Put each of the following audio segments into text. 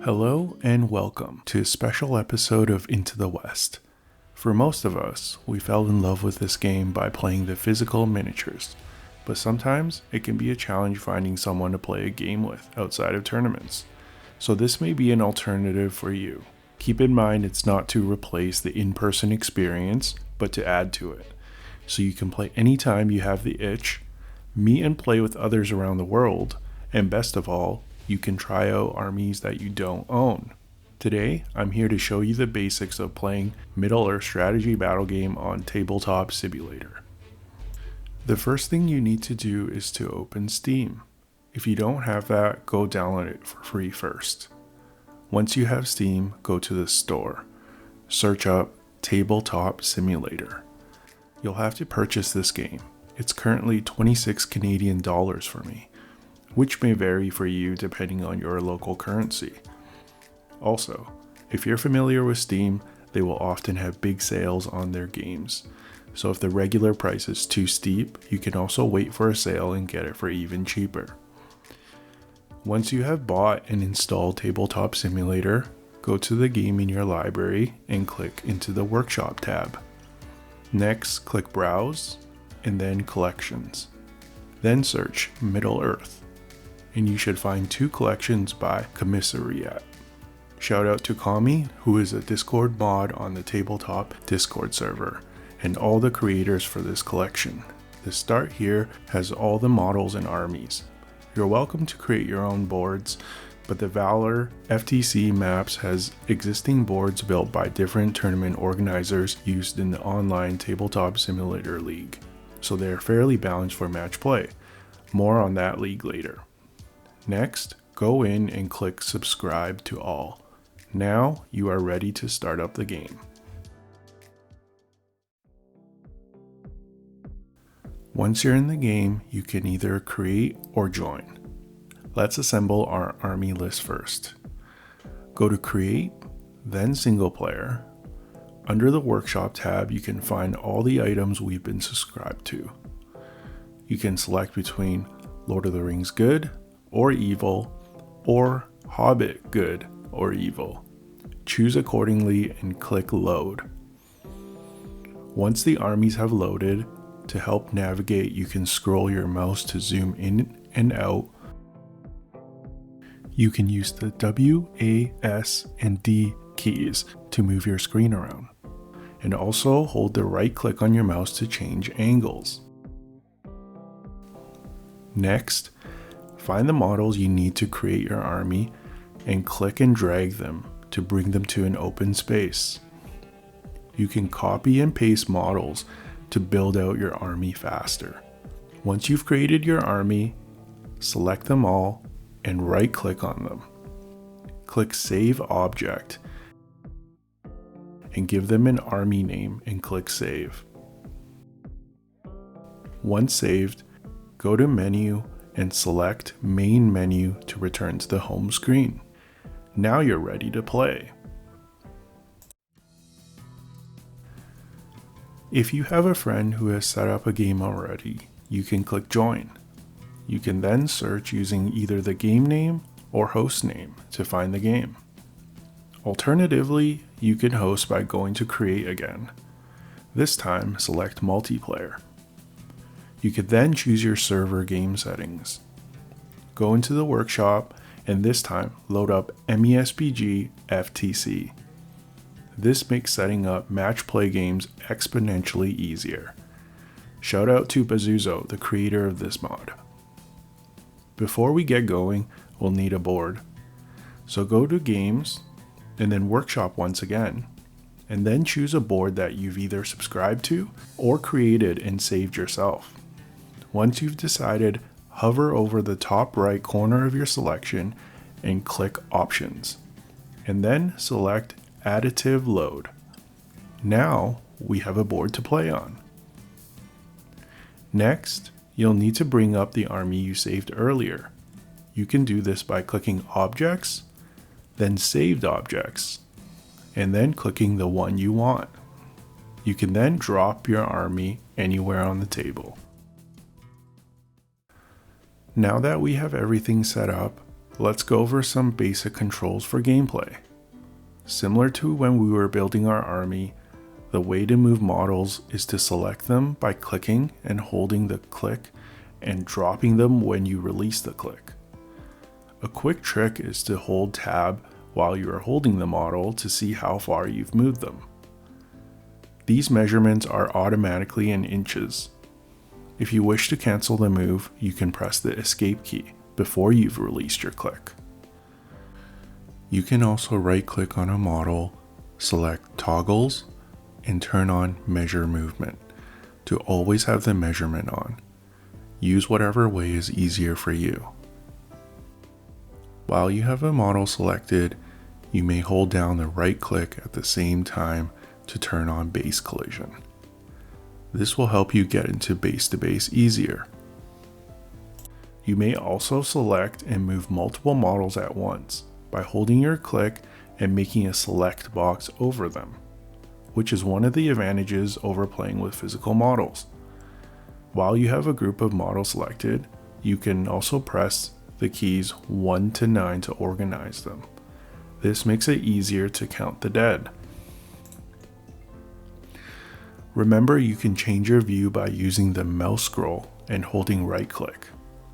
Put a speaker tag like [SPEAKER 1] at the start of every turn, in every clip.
[SPEAKER 1] Hello and welcome to a special episode of Into the West. For most of us, we fell in love with this game by playing the physical miniatures, but sometimes it can be a challenge finding someone to play a game with outside of tournaments. So this may be an alternative for you. Keep in mind it's not to replace the in-person experience, but to add to it. So you can play anytime you have the itch, meet and play with others around the world, and best of all, you can try out armies that you don't own. Today, I'm here to show you the basics of playing Middle-earth strategy battle game on Tabletop Simulator. The first thing you need to do is to open Steam. If you don't have that, go download it for free first. Once you have Steam, go to the store. Search up Tabletop Simulator. You'll have to purchase this game. It's currently 26 Canadian dollars for me, which may vary for you depending on your local currency. Also, if you're familiar with Steam, they will often have big sales on their games. So if the regular price is too steep, you can also wait for a sale and get it for even cheaper. Once you have bought and installed Tabletop Simulator, go to the game in your library and click into the Workshop tab. Next, click Browse and then Collections. Then search Middle-earth. And you should find two collections by Commissariat. Shout out to Kami, who is a Discord mod on the Tabletop Discord server, and all the creators for this collection. The start here has all the models and armies. You're welcome to create your own boards, but the Valor FTC maps has existing boards built by different tournament organizers used in the online Tabletop Simulator League, so they are fairly balanced for match play. More on that league later. Next, go in and click subscribe to all. Now you are ready to start up the game. Once you're in the game, you can either create or join. Let's assemble our army list first. Go to create, then single player. Under the workshop tab, you can find all the items we've been subscribed to. You can select between Lord of the Rings good or evil, or Hobbit good or evil. Choose accordingly and click load. Once the armies have loaded, to help navigate you can scroll your mouse to zoom in and out. You can use the W, A, S, and D keys to move your screen around. And also hold the right click on your mouse to change angles. Next, find the models you need to create your army and click and drag them to bring them to an open space. You can copy and paste models to build out your army faster. Once you've created your army, select them all and right click on them. Click Save Object and give them an army name and click Save. Once saved, go to Menu and select Main Menu to return to the home screen. Now you're ready to play. If you have a friend who has set up a game already, you can click Join. You can then search using either the game name or host name to find the game. Alternatively, you can host by going to Create again. This time, select Multiplayer. You could then choose your server game settings. Go into the workshop and this time load up MESBG FTC. This makes setting up match play games exponentially easier. Shout out to Bazuzo, the creator of this mod. Before we get going, we'll need a board. So go to Games and then Workshop once again, and then choose a board that you've either subscribed to or created and saved yourself. Once you've decided, hover over the top right corner of your selection and click Options, and then select Additive Load. Now we have a board to play on. Next, you'll need to bring up the army you saved earlier. You can do this by clicking Objects, then Saved Objects, and then clicking the one you want. You can then drop your army anywhere on the table. Now that we have everything set up, let's go over some basic controls for gameplay. Similar to when we were building our army, the way to move models is to select them by clicking and holding the click and dropping them when you release the click. A quick trick is to hold tab while you are holding the model to see how far you've moved them. These measurements are automatically in inches. If you wish to cancel the move, you can press the escape key before you've released your click. You can also right-click on a model, select toggles, and turn on measure movement to always have the measurement on. Use whatever way is easier for you. While you have a model selected, you may hold down the right click at the same time to turn on base collision. This will help you get into base to base easier. You may also select and move multiple models at once by holding your click and making a select box over them, which is one of the advantages over playing with physical models. While you have a group of models selected, you can also press the keys 1 to 9 to organize them. This makes it easier to count the dead. Remember, you can change your view by using the mouse scroll and holding right click.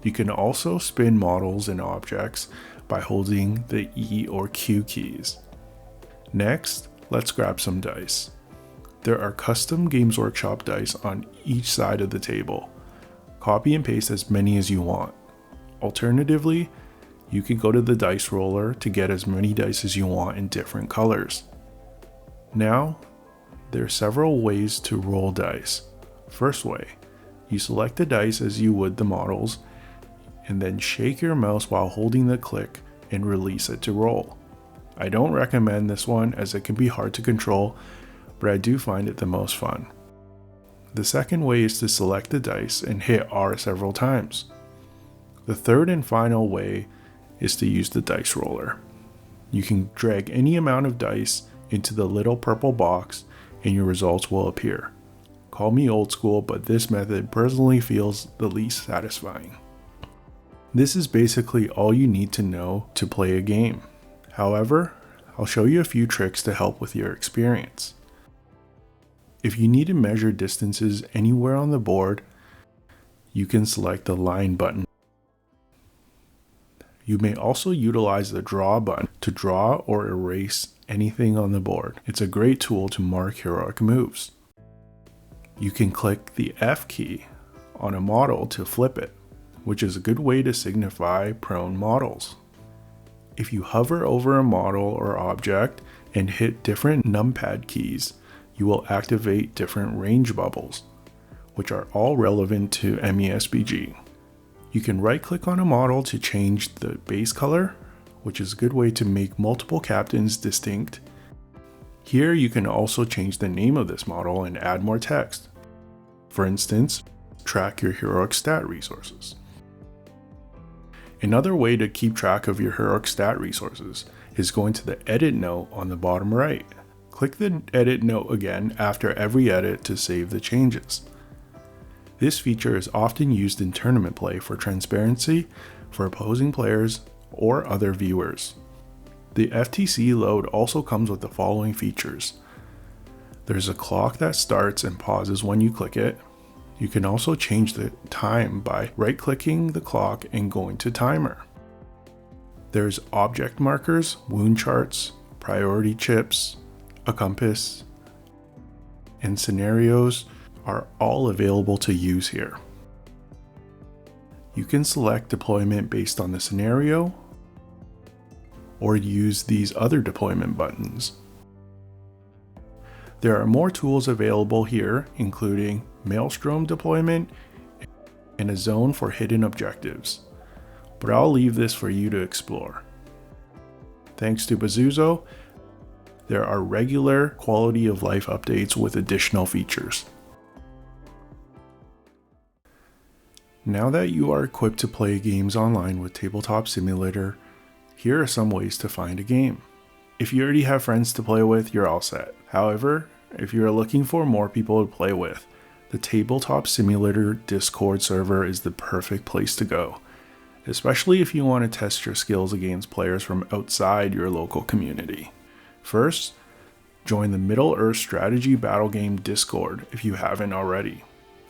[SPEAKER 1] You can also spin models and objects by holding the E or Q keys. Next, let's grab some dice. There are custom Games Workshop dice on each side of the table. Copy and paste as many as you want. Alternatively, you can go to the dice roller to get as many dice as you want in different colors. Now, there are several ways to roll dice. First way, you select the dice as you would the models, and then shake your mouse while holding the click and release it to roll. I don't recommend this one as it can be hard to control, but I do find it the most fun. The second way is to select the dice and hit R several times. The third and final way is to use the dice roller. You can drag any amount of dice into the little purple box and your results will appear. Call me old school, but this method personally feels the least satisfying. This is basically all you need to know to play a game. However, I'll show you a few tricks to help with your experience. If you need to measure distances anywhere on the board, you can select the line button. You may also utilize the draw button to draw or erase anything on the board. It's a great tool to mark heroic moves. You can click the F key on a model to flip it, which is a good way to signify prone models. If you hover over a model or object and hit different numpad keys, you will activate different range bubbles, which are all relevant to MESBG. You can right-click on a model to change the base color, which is a good way to make multiple captains distinct. Here you can also change the name of this model and add more text. For instance, track your heroic stat resources. Another way to keep track of your heroic stat resources is going to the edit note on the bottom right. Click the edit note again after every edit to save the changes. This feature is often used in tournament play for transparency for opposing players or other viewers. The FTC load also comes with the following features. There's a clock that starts and pauses when you click it. You can also change the time by right-clicking the clock and going to timer. There's object markers, wound charts, priority chips, a compass, and scenarios are all available to use here. You can select deployment based on the scenario, or use these other deployment buttons. There are more tools available here, including Maelstrom deployment and a zone for hidden objectives, but I'll leave this for you to explore. Thanks to Bazuzo, there are regular quality of life updates with additional features. Now that you are equipped to play games online with Tabletop Simulator, here are some ways to find a game. If you already have friends to play with, you're all set. However, if you are looking for more people to play with, the Tabletop Simulator Discord server is the perfect place to go. especially if you want to test your skills against players from outside your local community. First, join the Middle-earth Strategy Battle Game Discord if you haven't already.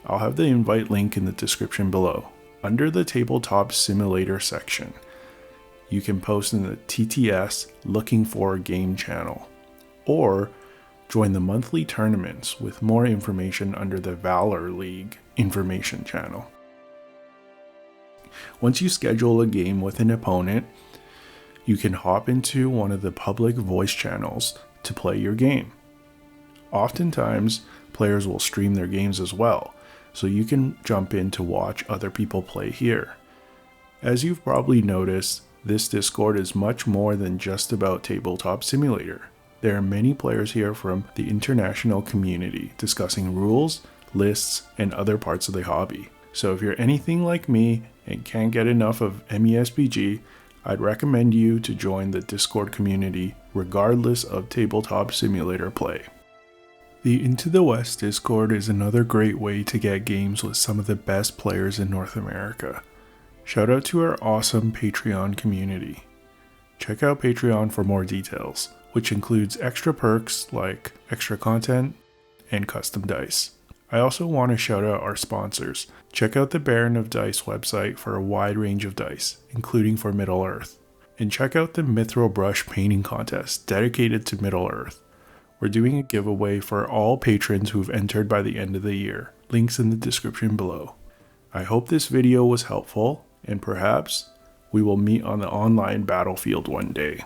[SPEAKER 1] I'll have the invite link in the description below. Under the Tabletop Simulator section, you can post in the TTS Looking for a Game channel, or join the monthly tournaments with more information under the Valor League information channel. Once you schedule a game with an opponent, you can hop into one of the public voice channels to play your game. Oftentimes, players will stream their games as well, so you can jump in to watch other people play here. As you've probably noticed, this Discord is much more than just about Tabletop Simulator. There are many players here from the international community discussing rules, lists, and other parts of the hobby. So if you're anything like me and can't get enough of MESBG, I'd recommend you to join the Discord community regardless of Tabletop Simulator play. The Into the West Discord is another great way to get games with some of the best players in North America. Shout out to our awesome Patreon community. Check out Patreon for more details, which includes extra perks like extra content and custom dice. I also want to shout out our sponsors. Check out the Baron of Dice website for a wide range of dice, including for Middle-earth. And check out the Mithril Brush painting contest dedicated to Middle-earth. We're doing a giveaway for all patrons who've entered by the end of the year. Links in the description below. I hope this video was helpful, and perhaps we will meet on the online battlefield one day.